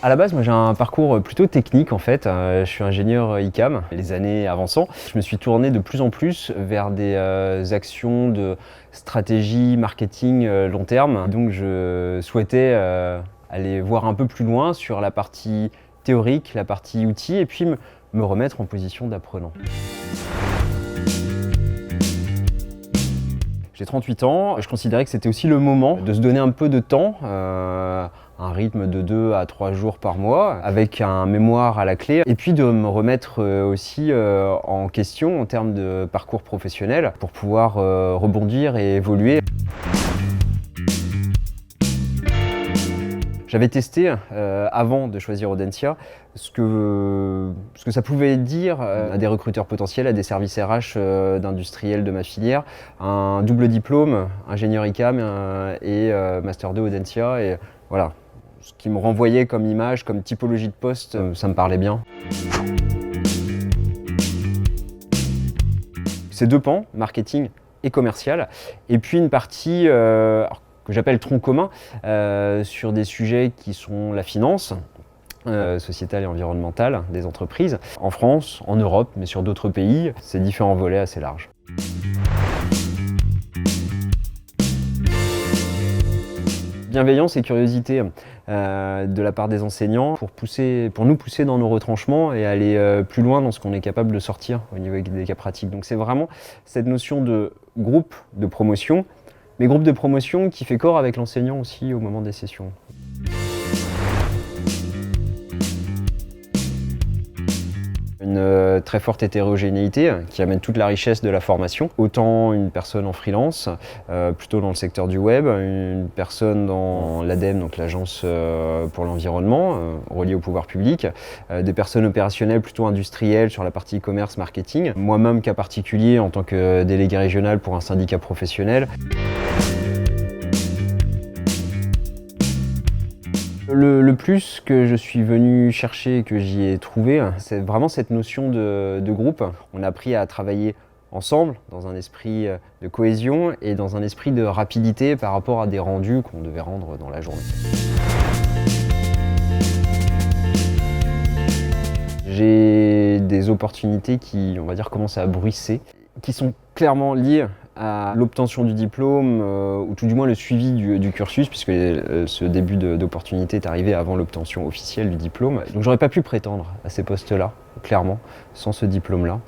À la base, moi j'ai un parcours plutôt technique en fait. Je suis ingénieur ICAM. Les années avançant, je me suis tourné de plus en plus vers des actions de stratégie, marketing long terme. Donc je souhaitais aller voir un peu plus loin sur la partie théorique, la partie outils et puis me remettre en position d'apprenant. J'ai 38 ans, je considérais que c'était aussi le moment de se donner un peu de temps, un rythme de 2 à 3 jours par mois, avec un mémoire à la clé, et puis de me remettre aussi en question en termes de parcours professionnel pour pouvoir rebondir et évoluer. J'avais testé, avant de choisir Audencia, ce que ça pouvait dire à des recruteurs potentiels, à des services RH d'industriels de ma filière. Un double diplôme, ingénieur ICAM et Master 2 Audencia. Et voilà, ce qui me renvoyait comme image, comme typologie de poste, ça me parlait bien. C'est deux pans, marketing et commercial, et puis une partie que j'appelle tronc commun, sur des sujets qui sont la finance, sociétale et environnementale des entreprises, en France, en Europe, mais sur d'autres pays, c'est différents volets assez larges. Bienveillance et curiosité de la part des enseignants pour nous pousser dans nos retranchements et aller plus loin dans ce qu'on est capable de sortir au niveau des cas pratiques. Donc c'est vraiment cette notion de groupe de promotion, mais groupe de promotion qui fait corps avec l'enseignant aussi au moment des sessions. Une très forte hétérogénéité qui amène toute la richesse de la formation. Autant une personne en freelance, plutôt dans le secteur du web, une personne dans l'ADEME, donc l'Agence pour l'environnement, reliée au pouvoir public, des personnes opérationnelles plutôt industrielles sur la partie e-commerce, marketing. Moi-même cas particulier en tant que délégué régional pour un syndicat professionnel. Le plus que je suis venu chercher et que j'y ai trouvé, c'est vraiment cette notion de groupe. On a appris à travailler ensemble dans un esprit de cohésion et dans un esprit de rapidité par rapport à des rendus qu'on devait rendre dans la journée. J'ai des opportunités qui, on va dire, commencent à bruisser, qui sont clairement liées à l'obtention du diplôme, ou tout du moins le suivi du cursus, puisque ce début d'opportunité est arrivé avant l'obtention officielle du diplôme. Donc j'aurais pas pu prétendre à ces postes-là, clairement, sans ce diplôme-là.